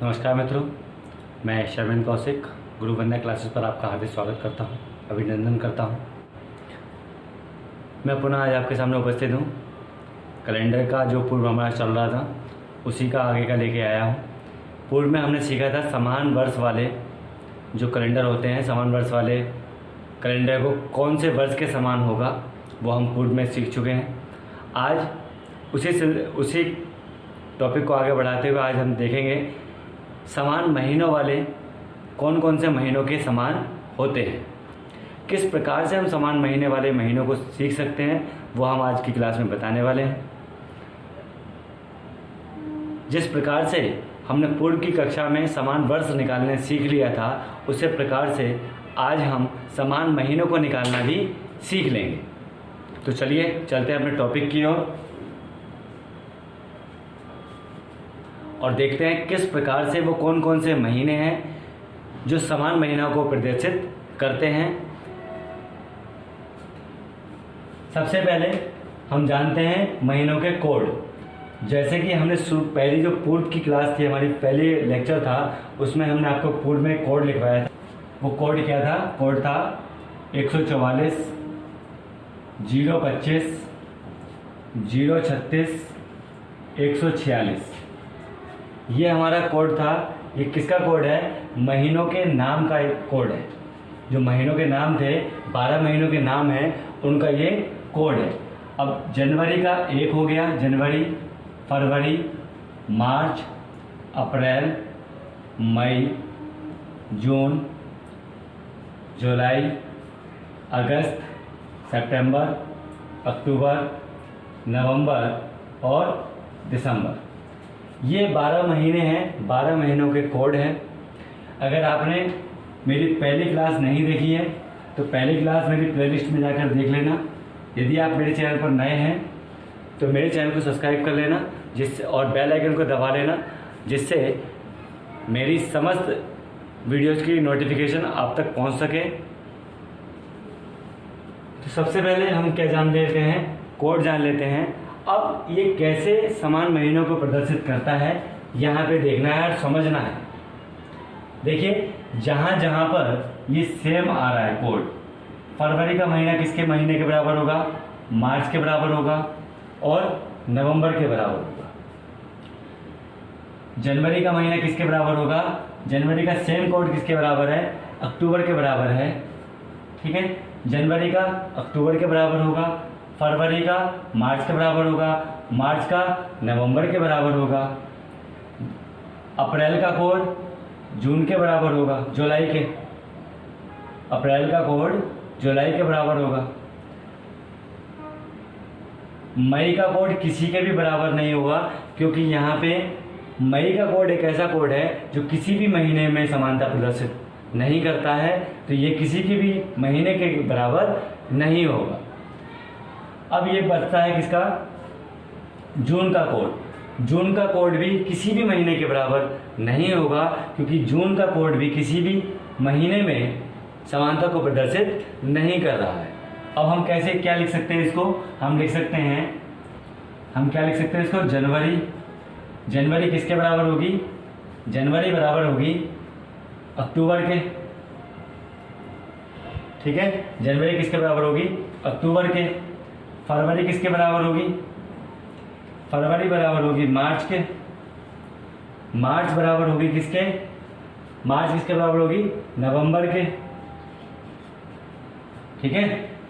नमस्कार मित्रों, मैं शर्मिन कौशिक गुरु वंदना क्लासेस पर आपका हार्दिक स्वागत करता हूं, अभिनंदन करता हूं। मैं पुनः आज आपके सामने उपस्थित हूं। कैलेंडर का जो पूर्व हमारा चल रहा था उसी का आगे का लेके आया हूं। पूर्व में हमने सीखा था समान वर्ष वाले जो कैलेंडर होते हैं, समान वर्ष वाले कैलेंडर को कौन से वर्ष के समान होगा वो हम पूर्व में सीख चुके हैं। आज उसी टॉपिक को आगे बढ़ाते हुए आज हम देखेंगे समान महीनों वाले कौन कौन से महीनों के समान होते हैं, किस प्रकार से हम समान महीने वाले महीनों को सीख सकते हैं वो हम आज की क्लास में बताने वाले हैं। जिस प्रकार से हमने पूर्व की कक्षा में समान वर्ष निकालने सीख लिया था उसी प्रकार से आज हम समान महीनों को निकालना भी सीख लेंगे। तो चलिए चलते हैं अपने टॉपिक की ओर और देखते हैं किस प्रकार से वो कौन कौन से महीने हैं जो समान महीनों को प्रदर्शित करते हैं। सबसे पहले हम जानते हैं महीनों के कोड। जैसे कि हमने पहली जो पूर्व की क्लास थी, हमारी पहली लेक्चर था, उसमें हमने आपको पूर्व में कोड लिखवाया था। वो कोड क्या था? कोड था 144 025 036 146। ये हमारा कोड था। ये किसका कोड है? महीनों के नाम का एक कोड है। जो महीनों के नाम थे, 12 महीनों के नाम हैं, उनका ये कोड है। अब जनवरी का एक हो गया, जनवरी, फरवरी, मार्च, अप्रैल, मई, जून, जुलाई, अगस्त, सितंबर, अक्टूबर, नवंबर और दिसंबर। ये 12 महीने हैं, 12 महीनों के कोड हैं। अगर आपने मेरी पहली क्लास नहीं देखी है तो पहली क्लास मेरी प्लेलिस्ट में जाकर देख लेना। यदि आप मेरे चैनल पर नए हैं तो मेरे चैनल को सब्सक्राइब कर लेना जिससे और बेल आइकन को दबा लेना, जिससे मेरी समस्त वीडियोज़ की नोटिफिकेशन आप तक पहुंच सके। तो सबसे पहले हम क्या जान लेते हैं? कोड जान लेते हैं। अब ये कैसे समान महीनों को प्रदर्शित करता है यहाँ पे देखना है और समझना है। देखिए, जहाँ जहाँ पर ये सेम आ रहा है कोड, फरवरी का महीना किसके महीने के बराबर होगा? मार्च के बराबर होगा और नवंबर के बराबर होगा। जनवरी का महीना किसके बराबर होगा? जनवरी का सेम कोड किसके बराबर है? अक्टूबर के बराबर है। ठीक है, जनवरी का अक्टूबर के बराबर होगा, फरवरी का मार्च के बराबर होगा, मार्च का नवंबर के बराबर होगा, अप्रैल का कोड जून के बराबर होगा, जुलाई के, अप्रैल का कोड जुलाई के बराबर होगा। मई का कोड किसी के भी बराबर नहीं होगा, क्योंकि यहाँ पे मई का कोड एक ऐसा कोड है जो किसी भी महीने में समानता प्रदर्शित नहीं करता है, तो ये किसी के भी महीने के बराबर नहीं होगा। अब ये बचता है किसका? जून का कोड। जून का कोड भी किसी भी महीने के बराबर नहीं होगा, क्योंकि जून का कोड भी किसी भी महीने में समानता को प्रदर्शित नहीं कर रहा है। अब हम कैसे क्या लिख सकते हैं इसको? हम लिख सकते हैं इसको जनवरी। जनवरी किसके बराबर होगी? जनवरी बराबर होगी अक्टूबर के। ठीक है, जनवरी किसके बराबर होगी? अक्टूबर के। फरवरी किसके बराबर होगी? फरवरी बराबर होगी मार्च के। मार्च बराबर होगी किसके? मार्च किसके बराबर होगी? नवंबर के। ठीक है,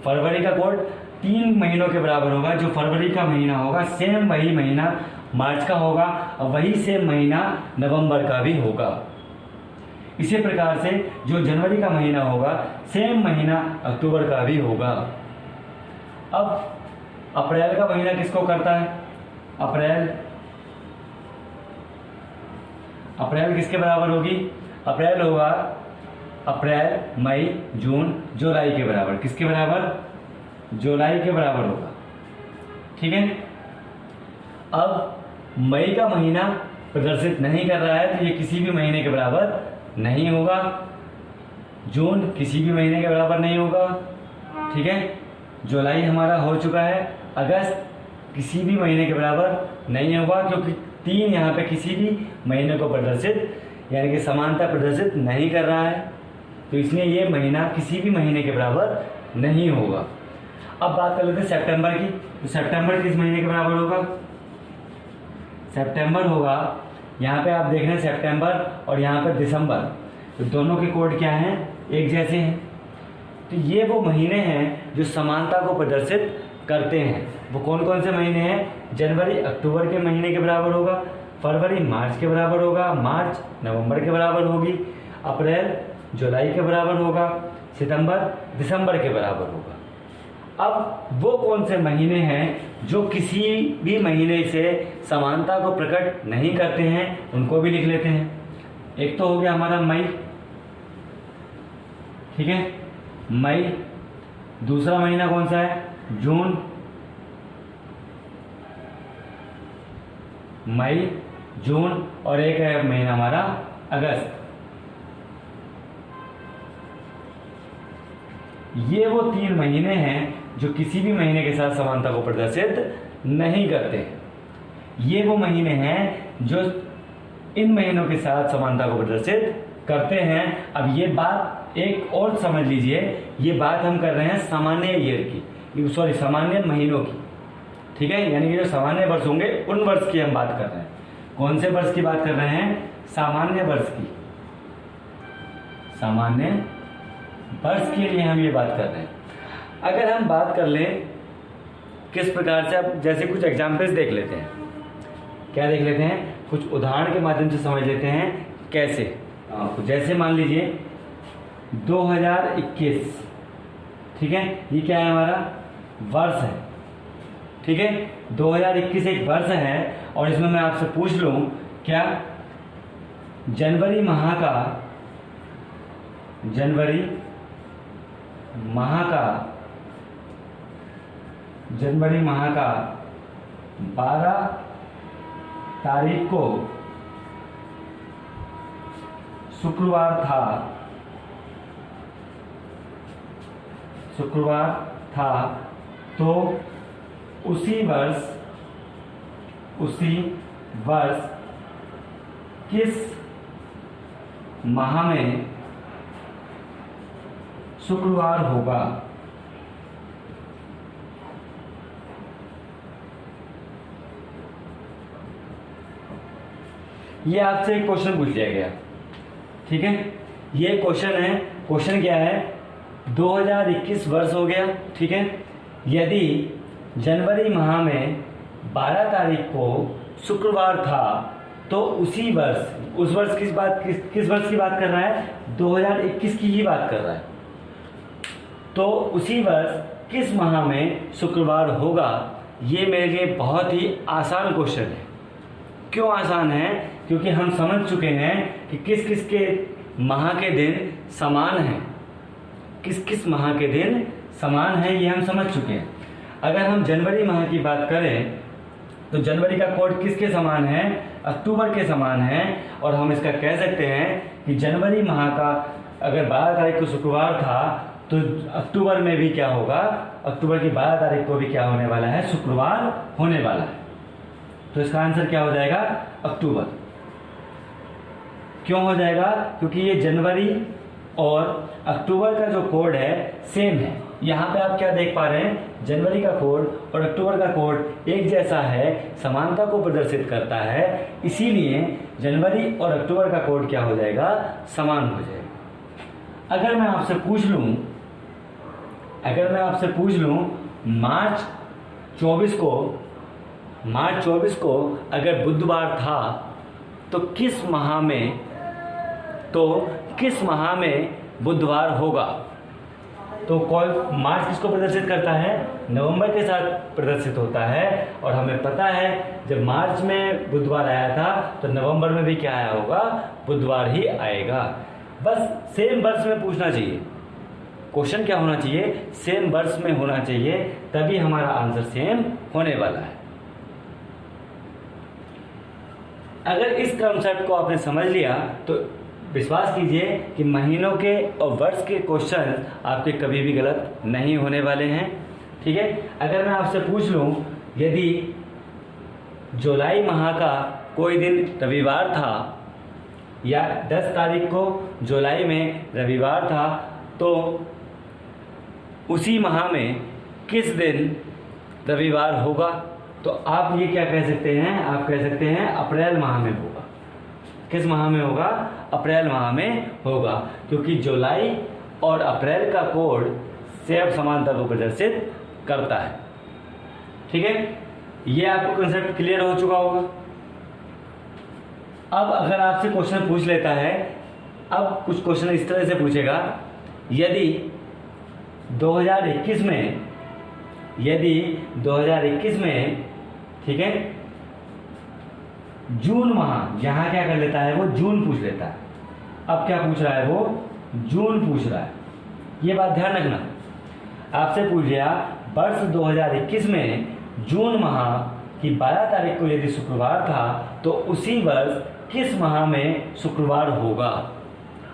फरवरी का कोड 3 महीनों के बराबर होगा। जो फरवरी का महीना होगा सेम वही महीना मार्च का होगा और वही सेम महीना नवंबर का भी होगा। इसी प्रकार से जो जनवरी का महीना होगा सेम महीना अक्टूबर का भी होगा। अब अप्रैल का महीना किसको करता है? अप्रैल किसके बराबर होगी? अप्रैल होगा अप्रैल, मई, जून, जुलाई के बराबर। किसके बराबर? जुलाई के बराबर होगा। ठीक है, अब मई का महीना प्रदर्शित नहीं कर रहा है तो ये किसी भी महीने के बराबर नहीं होगा। जून किसी भी महीने के बराबर नहीं होगा। ठीक है, जुलाई हमारा हो चुका है। अगस्त किसी भी महीने के बराबर नहीं होगा, क्योंकि 3 यहाँ पे किसी भी महीने को प्रदर्शित यानी कि समानता प्रदर्शित नहीं कर रहा है, तो इसलिए ये महीना किसी भी महीने के बराबर नहीं होगा। अब बात कर लेते हैं सितंबर की। तो सितंबर किस महीने के बराबर होगा? सितंबर होगा, यहाँ पे आप देख रहे हैं सितंबर और यहाँ पे दिसंबर, तो दोनों के कोड क्या हैं? एक जैसे हैं। तो ये वो महीने हैं जो समानता को प्रदर्शित करते हैं। वो कौन कौन से महीने हैं? जनवरी अक्टूबर के महीने के बराबर होगा, फरवरी मार्च के बराबर होगा, मार्च नवंबर के बराबर होगी, अप्रैल जुलाई के बराबर होगा, सितंबर दिसंबर के बराबर होगा। अब वो कौन से महीने हैं जो किसी भी महीने से समानता को प्रकट नहीं करते हैं, उनको भी लिख लेते हैं। एक तो हो गया हमारा मई, ठीक है, मई। दूसरा महीना कौन सा है? जून, मई, जून, और एक है महीना हमारा अगस्त। ये वो 3 महीने हैं जो किसी भी महीने के साथ समानता को प्रदर्शित नहीं करते। ये वो महीने हैं जो इन महीनों के साथ समानता को प्रदर्शित करते हैं। अब ये बात एक और समझ लीजिए, ये बात हम कर रहे हैं सामान्य ईयर की, सॉरी सामान्य महीनों की, ठीक है, यानी कि जो सामान्य वर्ष होंगे उन वर्ष की हम बात कर रहे हैं। कौन से वर्ष की बात कर रहे हैं? सामान्य वर्ष की। सामान्य वर्ष के लिए हम ये बात कर रहे हैं। अगर हम बात कर लें किस प्रकार से, अब जैसे कुछ एग्जाम्पल्स देख लेते हैं। क्या देख लेते हैं? कुछ उदाहरण के माध्यम से समझ लेते हैं कैसे। जैसे मान लीजिए 2021, ठीक है, ये क्या है? हमारा वर्ष है, ठीक है। 2021 एक वर्ष है और इसमें मैं आपसे पूछ लूं, क्या जनवरी माह का 12 तारीख को शुक्रवार था, तो उसी वर्ष किस माह में शुक्रवार होगा? ये आपसे एक क्वेश्चन पूछ लिया गया, ठीक है। ये क्वेश्चन है, क्वेश्चन क्या है? 2021 वर्ष हो गया, ठीक है। यदि जनवरी माह में 12 तारीख को शुक्रवार था, तो उसी वर्ष, उस वर्ष किस वर्ष की बात कर रहा है? 2021 की ही बात कर रहा है। तो उसी वर्ष किस माह में शुक्रवार होगा? ये मेरे लिए बहुत ही आसान क्वेश्चन है। क्यों आसान है? क्योंकि हम समझ चुके हैं कि किस किस के माह के दिन समान हैं, किस किस माह के दिन समान हैं, ये हम समझ चुके हैं। अगर हम जनवरी माह की बात करें तो जनवरी का कोड किसके समान है? अक्टूबर के समान है। और हम इसका कह सकते हैं कि जनवरी माह का अगर 12 तारीख को शुक्रवार था, तो अक्टूबर में भी क्या होगा? अक्टूबर की 12 तारीख को भी क्या होने वाला है? शुक्रवार होने वाला है। तो इसका आंसर क्या हो जाएगा? अक्टूबर। क्यों हो जाएगा? क्योंकि ये जनवरी और अक्टूबर का जो कोड है सेम है। यहाँ पे आप क्या देख पा रहे हैं? जनवरी का कोड और अक्टूबर का कोड एक जैसा है, समानता को प्रदर्शित करता है, इसीलिए जनवरी और अक्टूबर का कोड क्या हो जाएगा? समान हो जाएगा। अगर मैं आपसे पूछ लूं मार्च 24 को अगर बुधवार था, तो किस माह में बुधवार होगा? तो मार्च किसको प्रदर्शित करता है? नवंबर के साथ प्रदर्शित होता है। और हमें पता है जब मार्च में बुधवार आया था, तो नवंबर में भी क्या आया होगा? बुधवार ही आएगा। बस सेम वर्ष में पूछना चाहिए। क्वेश्चन क्या होना चाहिए? सेम वर्ष में होना चाहिए, तभी हमारा आंसर सेम होने वाला है। अगर इस कॉन्सेप्ट को आपने समझ लिया तो विश्वास कीजिए कि महीनों के और वर्ष के क्वेश्चन आपके कभी भी गलत नहीं होने वाले हैं, ठीक है। अगर मैं आपसे पूछ लूं यदि जुलाई माह का कोई दिन रविवार था या 10 तारीख को जुलाई में रविवार था, तो उसी माह में किस दिन रविवार होगा? तो आप ये क्या कह सकते हैं, आप कह सकते हैं अप्रैल माह में होगा। किस माह में होगा? अप्रैल माह में होगा, क्योंकि जुलाई और अप्रैल का कोड सेब समानता को प्रदर्शित करता है। ठीक है, ये आपको कंसेप्ट क्लियर हो चुका होगा। अब अगर आपसे क्वेश्चन पूछ लेता है, अब कुछ क्वेश्चन इस तरह से पूछेगा, यदि 2021 में ठीक है जून माह, यहां क्या कर लेता है वो जून पूछ लेता है। अब क्या पूछ रहा है वो? जून पूछ रहा है। ये बात ध्यान रखना, आपसे पूछ लिया वर्ष 2021 में जून माह की 12 तारीख को यदि शुक्रवार था तो उसी वर्ष किस माह में शुक्रवार होगा।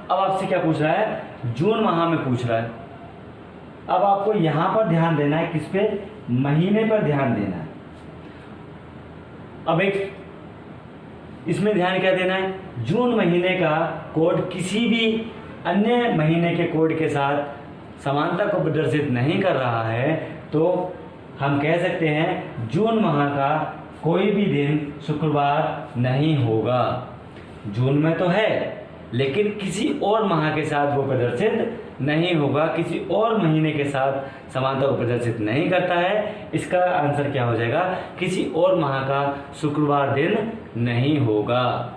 अब आपसे क्या पूछ रहा है? जून माह में पूछ रहा है। अब आपको यहां पर ध्यान देना है, किस पे? महीने पर ध्यान देना है। अब एक इसमें ध्यान क्या देना है? जून महीने का कोड किसी भी अन्य महीने के कोड के साथ समानता को प्रदर्शित नहीं कर रहा है, तो हम कह सकते हैं जून माह का कोई भी दिन शुक्रवार नहीं होगा। जून में तो है, लेकिन किसी और माह के साथ वो प्रदर्शित नहीं होगा, किसी और महीने के साथ समानता को प्रदर्शित नहीं करता है। इसका आंसर क्या हो जाएगा? किसी और माह का शुक्रवार दिन नहीं होगा।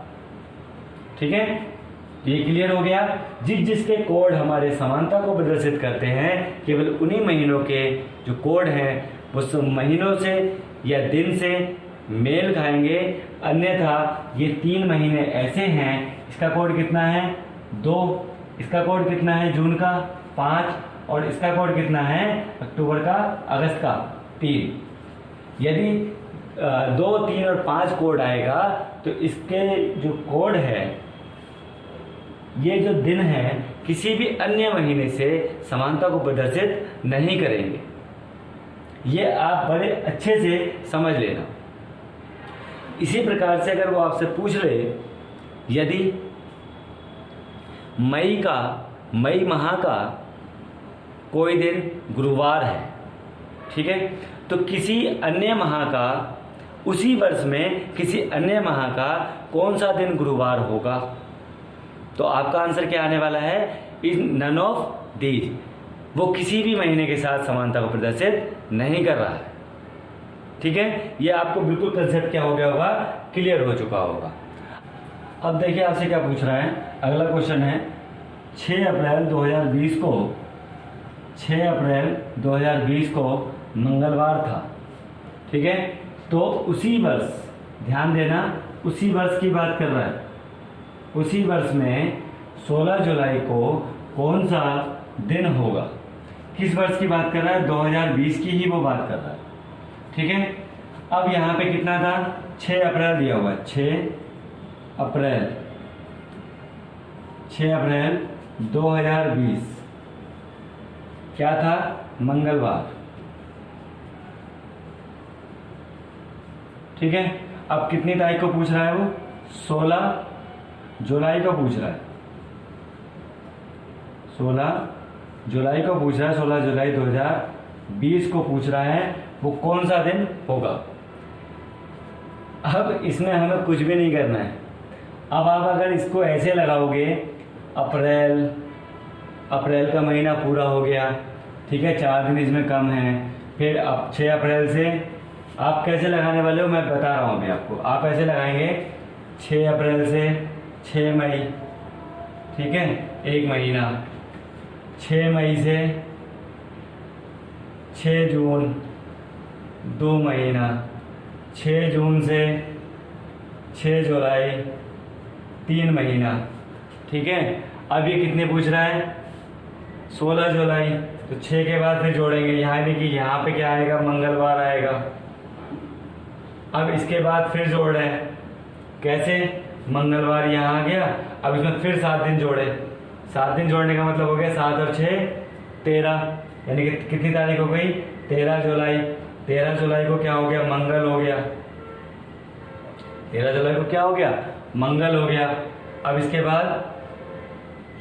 ठीक है, ये क्लियर हो गया। जिसके कोड हमारे समानता को प्रदर्शित करते हैं, केवल उन्हीं महीनों के जो कोड हैं वो सब महीनों से या दिन से मेल खाएंगे, अन्यथा ये 3 महीने ऐसे हैं, इसका कोड कितना है? 2, इसका कोड कितना है? जून का 5, और इसका कोड कितना है? अक्टूबर का, अगस्त का 3। यदि 2, 3 और 5 कोड आएगा तो इसके जो कोड है, ये जो दिन है, किसी भी अन्य महीने से समानता को प्रदर्शित नहीं करेंगे। ये आप बड़े अच्छे से समझ लेना। इसी प्रकार से अगर वो आपसे पूछ ले, यदि मई माह का कोई दिन गुरुवार है, ठीक है, तो किसी अन्य माह का, उसी वर्ष में किसी अन्य माह का कौन सा दिन गुरुवार होगा? तो आपका आंसर क्या आने वाला है? Is none of these. वो किसी भी महीने के साथ समानता को प्रदर्शित नहीं कर रहा है। ठीक है, ये आपको बिल्कुल कंसेप्ट क्या हो गया होगा? क्लियर हो चुका होगा। अब देखिए आपसे क्या पूछ रहा है। अगला क्वेश्चन है 6 अप्रैल 2020 को मंगलवार था। ठीक है, तो उसी वर्ष, ध्यान देना, उसी वर्ष की बात कर रहा है। उसी वर्ष में 16 जुलाई को कौन सा दिन होगा? किस वर्ष की बात कर रहा है? 2020 की ही वो बात कर रहा है। ठीक है, अब यहाँ पे कितना था? 6 अप्रैल दिया हुआ है। 6 अप्रैल 2020 क्या था? मंगलवार। ठीक है, अब कितनी तारीख को पूछ रहा है वो? 16 जुलाई को पूछ रहा है। 16 जुलाई को पूछ रहा है। 16 जुलाई 2020 को पूछ रहा है वो कौन सा दिन होगा। अब इसमें हमें कुछ भी नहीं करना है। अब आप अगर इसको ऐसे लगाओगे, अप्रैल का महीना पूरा हो गया, ठीक है, 4 दिन इसमें कम है, फिर अब 6 अप्रैल से आप कैसे लगाने वाले हो मैं बता रहा हूँ अभी आपको। आप ऐसे लगाएंगे 6 अप्रैल से 6 मई, ठीक है, 1 महीना, 6 मई से 6 जून 2 महीना, 6 जून से 6 जुलाई 3 महीना। ठीक है, अब ये कितने पूछ रहा है? 16 जुलाई, तो 6 के बाद फिर जोड़ेंगे, यहाँ भी कि यहाँ पे क्या आएगा? मंगलवार आएगा। अब इसके बाद फिर जोड़ रहे हैं, कैसे? मंगलवार यहाँ आ गया, अब इसमें फिर 7 दिन जोड़े। 7 दिन जोड़ने का मतलब हो गया 7 और 6 13, यानी कि कितनी तारीख हो गई? 13 जुलाई। 13 जुलाई को क्या हो गया? मंगल हो गया। 13 जुलाई को क्या हो गया, मंगल हो गया। अब इसके बाद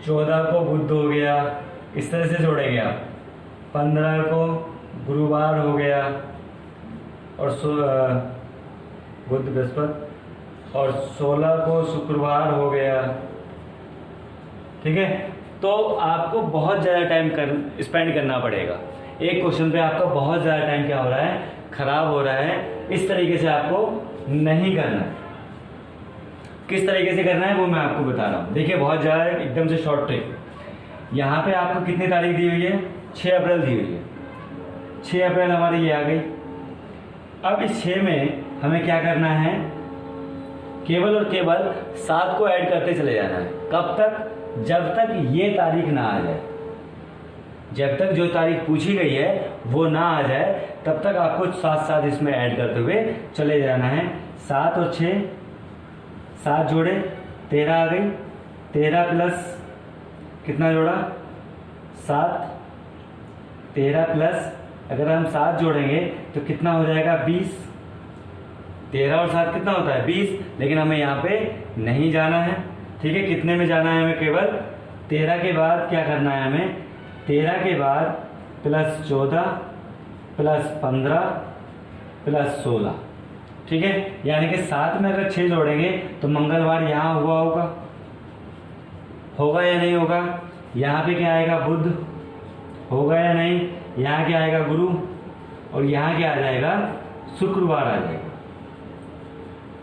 14 को बुध हो गया, इस तरह से जोड़ेंगे आप। 15 को गुरुवार हो गया और बुध बृहस्पति, और 16 को शुक्रवार हो गया। ठीक है, तो आपको बहुत ज़्यादा टाइम स्पेंड करना पड़ेगा एक क्वेश्चन पे। आपका बहुत ज़्यादा टाइम क्या हो रहा है, खराब हो रहा है। इस तरीके से आपको नहीं करना है। किस तरीके से करना है वो मैं आपको बता रहा हूँ। देखिए, बहुत ज़्यादा एकदम से शॉर्ट ट्रिक। यहाँ पे आपको कितनी तारीख दी हुई है, 6 अप्रैल दी हुई है। 6 अप्रैल हमारी ये आ गई। अब इस 6 में हमें क्या करना है, केवल और केवल 7 को ऐड करते चले जाना है। कब तक, जब तक ये तारीख ना आ जाए। जब तक जो तारीख पूछी गई है वो ना आ जाए तब तक आपको साथ साथ इसमें ऐड करते हुए चले जाना है। 7 और 6, 7 जोड़े 13 आ गई। 13 प्लस कितना जोड़ा, 7। 13 प्लस अगर हम 7 जोड़ेंगे तो कितना हो जाएगा, 20। 13 और 7 कितना होता है, 20। लेकिन हमें यहाँ पे नहीं जाना है। ठीक है, कितने में जाना है हमें, केवल 13 के बाद क्या करना है हमें, 13 के बाद प्लस 14 प्लस 15 प्लस 16। ठीक है, यानी कि 7 में अगर 6 जोड़ेंगे तो मंगलवार यहाँ हुआ होगा या नहीं होगा। यहाँ पे क्या आएगा, बुध होगा या नहीं। यहाँ क्या आएगा, गुरु, और यहाँ क्या आ जाएगा, शुक्रवार आ जाएगा।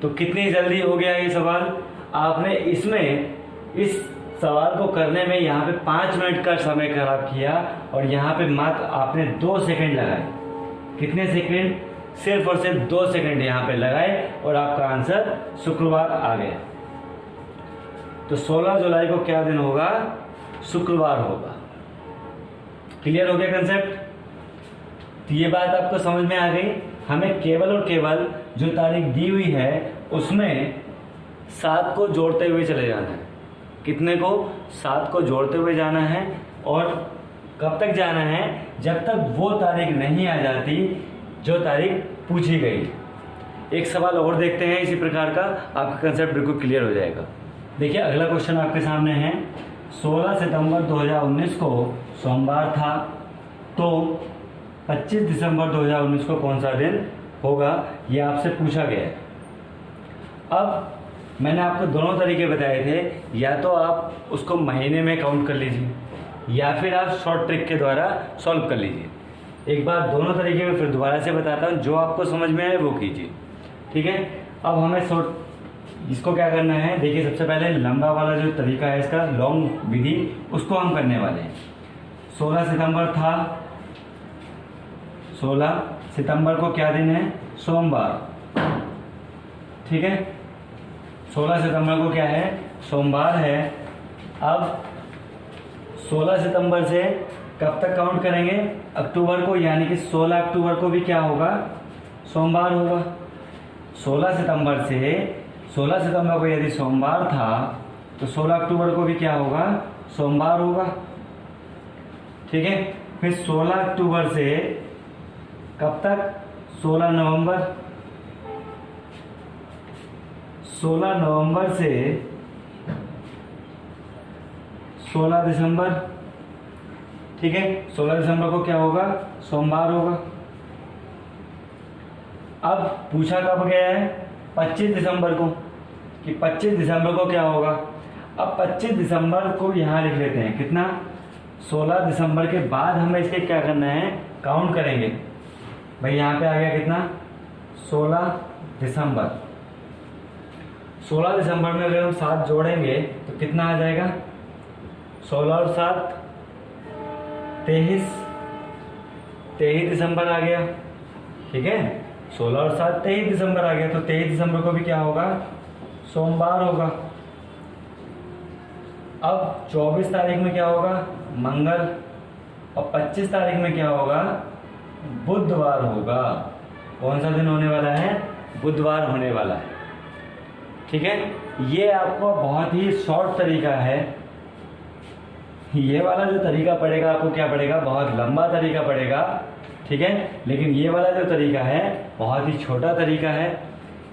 तो कितनी जल्दी हो गया ये सवाल। आपने इसमें इस सवाल को करने में यहाँ पे 5 मिनट का समय खराब किया और यहाँ पे मात्र आपने 2 सेकंड लगाए। कितने सेकंड, सिर्फ और सिर्फ 2 सेकंड यहाँ पे लगाए और आपका आंसर शुक्रवार आ गया। तो 16 जुलाई को क्या दिन होगा, शुक्रवार होगा। क्लियर हो गया कंसेप्ट। तो ये बात आपको समझ में आ गई। हमें केवल और केवल जो तारीख दी हुई है उसमें 7 को जोड़ते हुए चले जाना है। कितने को, 7 को जोड़ते हुए जाना है। और कब तक जाना है, जब तक वो तारीख नहीं आ जाती जो तारीख पूछी गई। एक सवाल और देखते हैं इसी प्रकार का, आपका कंसेप्ट बिल्कुल क्लियर हो जाएगा। देखिए, अगला क्वेश्चन आपके सामने है। 16 सितंबर 2019 को सोमवार था, तो 25 दिसंबर 2019 को कौन सा दिन होगा, ये आपसे पूछा गया है। अब मैंने आपको दोनों तरीके बताए थे, या तो आप उसको महीने में काउंट कर लीजिए या फिर आप शॉर्ट ट्रिक के द्वारा सॉल्व कर लीजिए। एक बार दोनों तरीके में फिर दोबारा से बताता हूँ, जो आपको समझ में आए वो कीजिए। ठीक है, अब हमें इसको क्या करना है, देखिए सबसे पहले लंबा वाला जो तरीका है इसका, लॉन्ग विधि, उसको हम करने वाले हैं। 16 सितंबर था, 16 सितंबर को क्या दिन है, सोमवार। ठीक है, 16 सितंबर को क्या है, सोमवार है। अब 16 सितंबर से कब तक काउंट करेंगे, अक्टूबर को, यानी कि 16 अक्टूबर को भी क्या होगा, सोमवार होगा। 16 सितंबर को यदि सोमवार था तो 16 अक्टूबर को भी क्या होगा, सोमवार होगा। ठीक है, फिर 16 अक्टूबर से कब तक, 16 नवंबर। 16 नवंबर से 16 दिसंबर। ठीक है, 16 दिसंबर को क्या होगा, सोमवार होगा। अब पूछा कब गया है, 25 दिसंबर को, कि 25 दिसंबर को क्या होगा। अब 25 दिसंबर को यहाँ लिख लेते हैं, कितना, 16 दिसंबर के बाद हमें इसके क्या करना है, काउंट करेंगे। भाई यहाँ पे आ गया कितना, 16 दिसंबर। 16 दिसंबर में अगर हम 7 जोड़ेंगे तो कितना आ जाएगा, 16 और 7 23 दिसंबर आ गया। ठीक है, 16 और 7 23 दिसंबर आ गया। तो 23 दिसंबर को भी क्या होगा, सोमवार होगा। अब 24 तारीख में क्या होगा, मंगल, और 25 तारीख में क्या होगा, बुधवार होगा। कौन सा दिन होने वाला है, बुधवार होने वाला है। ठीक है, ये आपको बहुत ही शॉर्ट तरीका है। ये वाला जो तरीका पड़ेगा आपको क्या पड़ेगा, बहुत लंबा तरीका पड़ेगा। ठीक है, लेकिन ये वाला जो तरीका है बहुत ही छोटा तरीका है।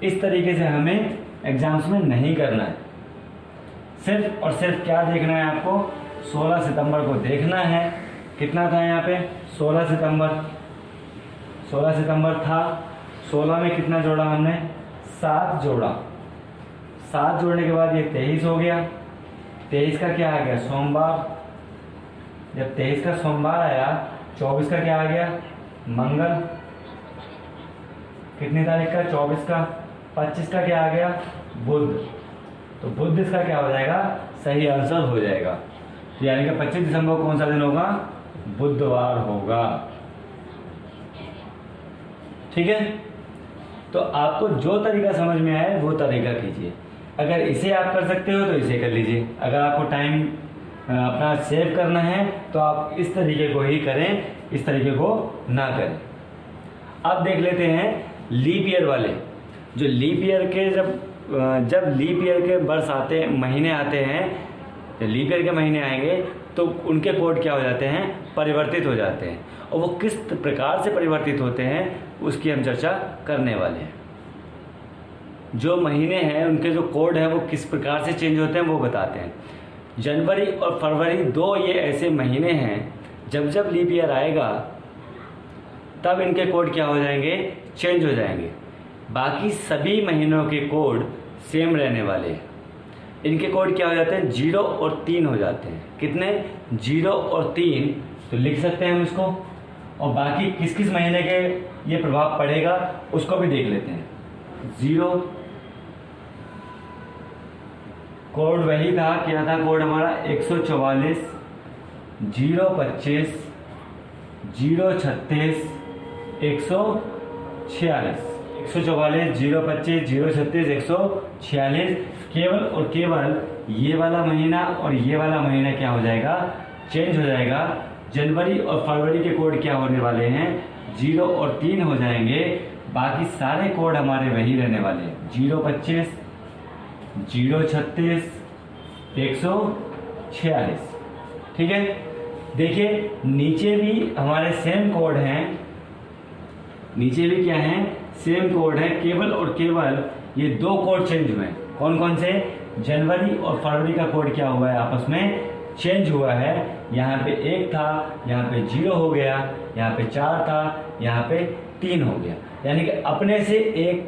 इस तरीके से हमें एग्जाम्स में नहीं करना है। सिर्फ और सिर्फ क्या देखना है आपको, 16 सितंबर को देखना है। कितना था यहाँ पे 16 सितंबर था। 16 में कितना जोड़ा हमने, 7 जोड़ा। 7 जोड़ने के बाद ये 23 हो गया। 23 का क्या आ गया, सोमवार। जब 23 का सोमवार आया, 24 का क्या आ गया, मंगल। कितनी तारीख का, 24 का। 25 का क्या आ गया, बुध। तो बुध इसका क्या हो जाएगा, सही आंसर हो जाएगा। तो यानी कि 25 दिसंबर को कौन सा दिन होगा, बुधवार होगा। ठीक है, तो आपको जो तरीका समझ में आए वो तरीका कीजिए। अगर इसे आप कर सकते हो तो इसे कर लीजिए। अगर आपको टाइम अपना सेव करना है तो आप इस तरीके को ही करें, इस तरीके को ना करें। अब देख लेते हैं लीप ईयर वाले। जो लीप ईयर के जब लीप ईयर के वर्ष आते, महीने आते हैं, जब लीप ईयर के महीने आएंगे तो उनके कोड क्या हो जाते हैं, परिवर्तित हो जाते हैं। और वो किस प्रकार से परिवर्तित होते हैं उसकी हम चर्चा करने वाले हैं। जो महीने हैं उनके जो कोड हैं वो किस प्रकार से चेंज होते हैं वो बताते हैं। जनवरी और फरवरी 2 ये ऐसे महीने हैं जब जब लीप ईयर आएगा तब इनके कोड क्या हो जाएंगे, चेंज हो जाएंगे। बाकी सभी महीनों के कोड सेम रहने वाले हैं। इनके कोड क्या हो जाते हैं, 0 और 3 हो जाते हैं। कितने, 0 और 3। तो लिख सकते हैं हम इसको। और बाकी किस किस महीने के ये प्रभाव पड़ेगा उसको भी देख लेते हैं। 0 कोड वही था, क्या था कोड हमारा, 144, 025, 036, 146। 144, 025, 036, 146। केवल और केवल ये वाला महीना और ये वाला महीना क्या हो जाएगा, चेंज हो जाएगा। जनवरी और फरवरी के कोड क्या होने वाले हैं, 0 और 3 हो जाएंगे। बाकी सारे कोड हमारे वही रहने वाले हैं, 025, 036, 146। ठीक है, देखिए नीचे भी हमारे सेम कोड हैं, नीचे भी क्या है, सेम कोड है। केवल और केवल ये 2 कोड चेंज हुए हैं। कौन कौन से, जनवरी और फरवरी का कोड क्या हुआ है, आपस में चेंज हुआ है। यहाँ पे 1 था, यहाँ पे 0 हो गया, यहाँ पे 4 था, यहाँ पे 3 हो गया। यानी कि अपने से 1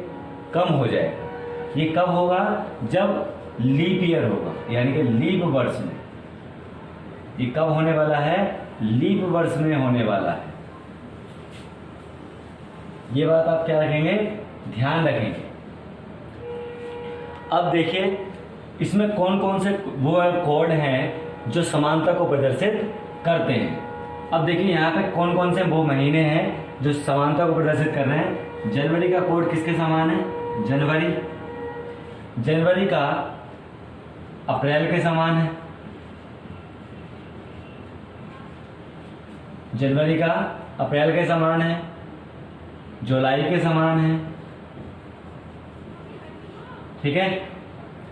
कम हो जाएगा। ये कब होगा, जब लीप ईयर होगा, यानी कि लीप वर्ष में। ये कब होने वाला है, लीप वर्ष में होने वाला है। ये बात आप क्या रखेंगे, ध्यान रखेंगे। अब देखिए इसमें कौन कौन से वो कोड हैं जो समानता को प्रदर्शित करते हैं। अब देखिए यहाँ पे कौन कौन से वो महीने हैं जो समानता को प्रदर्शित कर रहे हैं। जनवरी का कोड किसके समान है, जनवरी का अप्रैल के समान है, जनवरी का अप्रैल के समान है, जुलाई के समान है। ठीक है,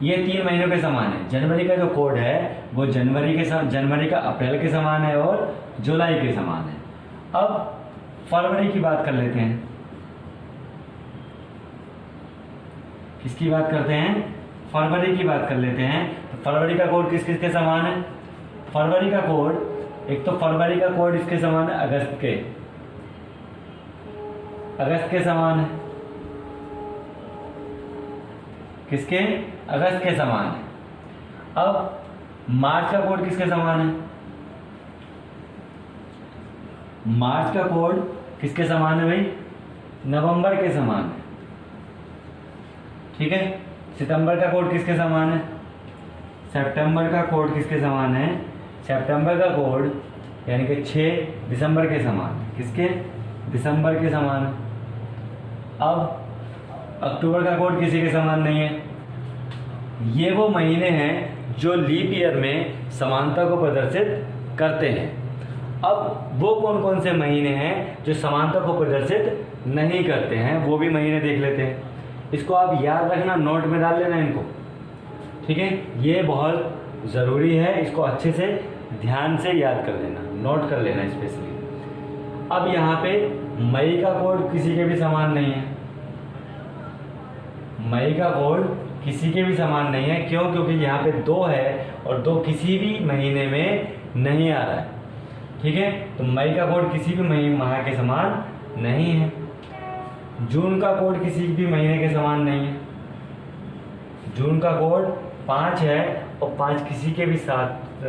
ये 3 महीनों के समान है। जनवरी का जो कोड है वो जनवरी का अप्रैल के समान है और जुलाई के समान है। अब फरवरी की बात कर लेते हैं। किसकी बात करते हैं, फरवरी की बात कर लेते हैं। तो फरवरी का कोड किस किसके समान है, फरवरी का कोड, एक तो फरवरी का कोड इसके समान है, अगस्त के समान है। किसके, अगस्त के समान है। अब मार्च का कोड किसके समान है, मार्च का कोड किसके समान है भाई, नवंबर के समान है। ठीक है, सितंबर का कोड किसके समान है, सितंबर का कोड किसके समान है, सितंबर का कोड यानी कि 6 दिसंबर के समान है। किसके, दिसंबर के समान है। अब अक्टूबर का कोड किसी के समान नहीं है। ये वो महीने हैं जो लीप ईयर में समानता को प्रदर्शित करते हैं। अब वो कौन कौन से महीने हैं जो समानता को प्रदर्शित नहीं करते हैं, वो भी महीने देख लेते हैं। इसको आप याद रखना, नोट में डाल लेना इनको। ठीक है, ये बहुत ज़रूरी है, इसको अच्छे से ध्यान से याद कर लेना, नोट कर लेना स्पेशली। अब यहाँ पे मई का कोड किसी के भी समान नहीं है। मई का कोड किसी के भी समान नहीं है। क्यों? क्योंकि यहाँ पे 2 है और 2 किसी भी महीने में नहीं आ रहा है। ठीक है, तो मई का कोड किसी भी माह के समान नहीं है। जून का कोड किसी भी महीने के समान नहीं है। जून का कोड 5 है और 5 किसी के भी साथ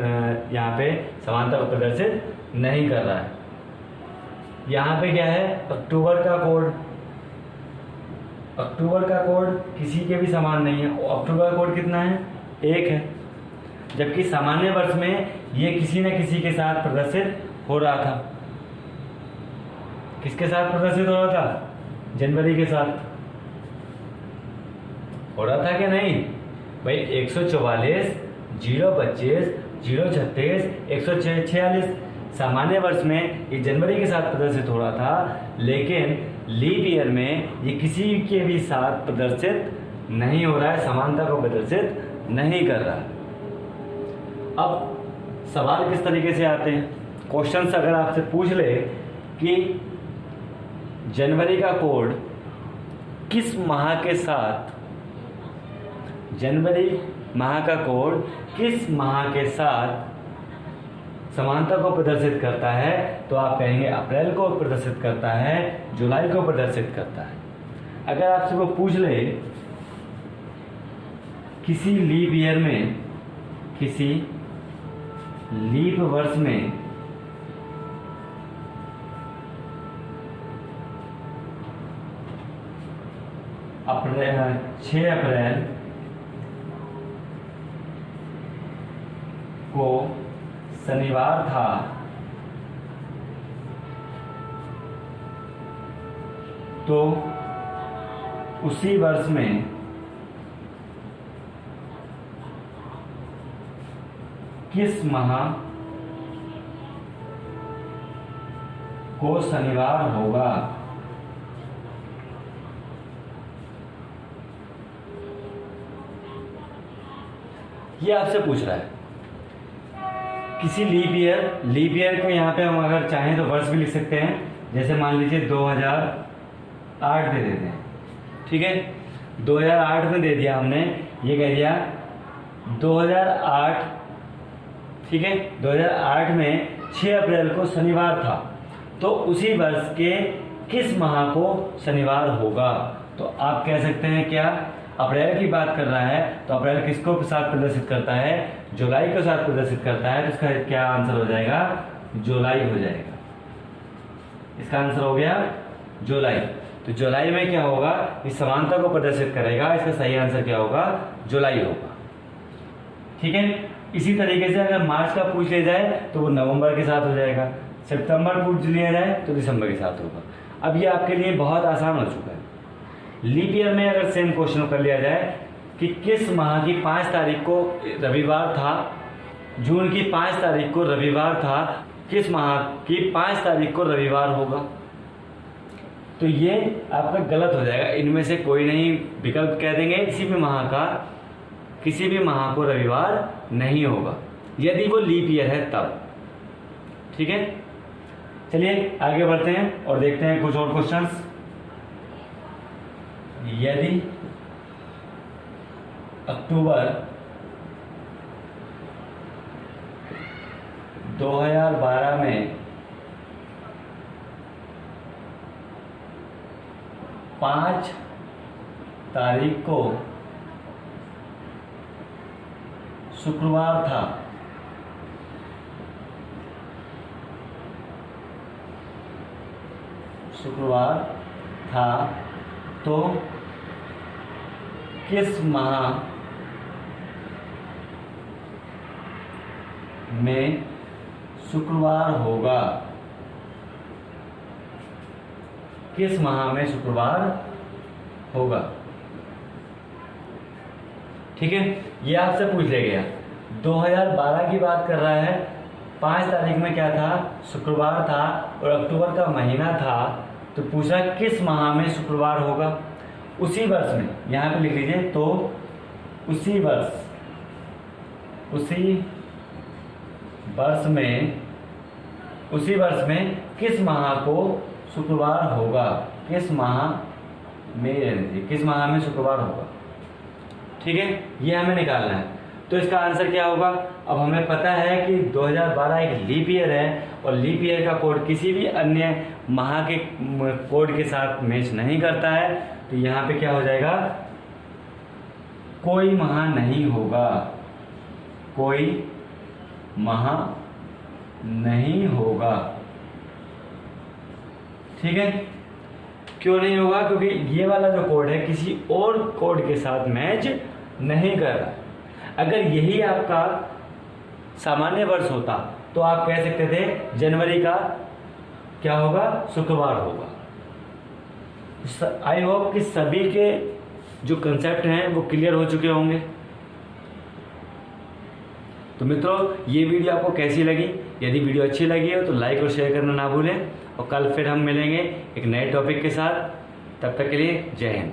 यहाँ पे समानता को प्रदर्शित नहीं कर रहा है। यहाँ पे क्या है? अक्टूबर का कोड, अक्टूबर का कोड किसी के भी समान नहीं है। अक्टूबर का कोड कितना है? 1 है। जबकि सामान्य वर्ष में ये किसी न किसी के साथ प्रदर्शित हो रहा था। किसके साथ प्रदर्शित हो रहा था? जनवरी के साथ हो रहा था कि नहीं भाई? 144, 025, 036, 146 सामान्य वर्ष में ये जनवरी के साथ प्रदर्शित हो रहा था, लेकिन लीप ईयर में ये किसी के भी साथ प्रदर्शित नहीं हो रहा है, समानता को प्रदर्शित नहीं कर रहा है। अब सवाल किस तरीके से आते हैं? क्वेश्चंस अगर आपसे पूछ ले कि जनवरी का कोड किस माह के साथ, जनवरी माह का कोड किस माह के साथ समानता को प्रदर्शित करता है, तो आप कहेंगे अप्रैल को प्रदर्शित करता है, जुलाई को प्रदर्शित करता है। अगर आपसे वो पूछ ले किसी लीप ईयर में, किसी लीप वर्ष में अप्रैल 6 अप्रैल को शनिवार था, तो उसी वर्ष में किस माह को शनिवार होगा? ये आपसे पूछ रहा है। किसी लीप ईयर को यहाँ पे हम अगर चाहें तो वर्ष भी लिख सकते हैं। जैसे मान लीजिए 2008 दे देते हैं। ठीक है, 2008 में दे दिया हमने, ये कह दिया 2008। ठीक है, 2008 में 6 अप्रैल को शनिवार था, तो उसी वर्ष के किस माह को शनिवार होगा? तो आप कह सकते हैं क्या? अप्रैल की बात कर रहा है तो अप्रैल किसको के साथ प्रदर्शित करता है? जुलाई के साथ प्रदर्शित करता है। तो इसका क्या आंसर हो जाएगा? जुलाई हो जाएगा। इसका आंसर हो गया जुलाई। तो जुलाई में क्या होगा? इस समानता को प्रदर्शित करेगा। इसका सही आंसर क्या होगा? जुलाई होगा। ठीक है, इसी तरीके से अगर मार्च का पूछ लिया जाए तो वो नवंबर के साथ हो जाएगा। सितंबर पूछ लिया जाए तो दिसंबर के साथ होगा। अब ये आपके लिए बहुत आसान हो चुका है। लीप ईयर में अगर सेम क्वेश्चन कर लिया जाए कि किस माह की 5 तारीख को रविवार था, जून की 5 तारीख को रविवार था, किस माह की 5 तारीख को रविवार होगा? तो ये आपका गलत हो जाएगा। इनमें से कोई नहीं विकल्प कह देंगे। किसी भी माह को रविवार नहीं होगा यदि वो लीप ईयर है तब। ठीक है, चलिए आगे बढ़ते हैं और देखते हैं कुछ और क्वेश्चंस। यदि अक्टूबर 2012 में 5 तारीख को शुक्रवार था, तो किस माह में शुक्रवार होगा? किस माह में शुक्रवार होगा? ठीक है, ये आपसे पूछ लिया गया। 2012 की बात कर रहा है, 5 तारीख में क्या था? शुक्रवार था और अक्टूबर का महीना था, तो पूछा किस माह में शुक्रवार होगा? उसी वर्ष में, यहाँ पे लिख लीजिए, तो उसी वर्ष में किस माह को शुक्रवार होगा? किस माह मई रहने दीजिए, किस माह में शुक्रवार होगा। ठीक है, ये हमें निकालना है। तो इसका आंसर क्या होगा? अब हमें पता है कि 2012 एक लीप ईयर है और लीप ईयर का कोड किसी भी अन्य माह के कोड के साथ मैच नहीं करता है। तो यहाँ पे क्या हो जाएगा? कोई माह नहीं होगा, कोई माह नहीं होगा। ठीक है, क्यों नहीं होगा? क्योंकि ये वाला जो कोड है किसी और कोड के साथ मैच नहीं कर रहा। अगर यही आपका सामान्य वर्ष होता तो आप कह सकते थे जनवरी का क्या होगा? शुक्रवार होगा। आई होप कि सभी के जो कंसेप्ट हैं वो क्लियर हो चुके होंगे। तो मित्रों, ये वीडियो आपको कैसी लगी? यदि वीडियो अच्छी लगी हो तो लाइक और शेयर करना ना भूलें, और कल फिर हम मिलेंगे एक नए टॉपिक के साथ। तब तक के लिए जय हिंद।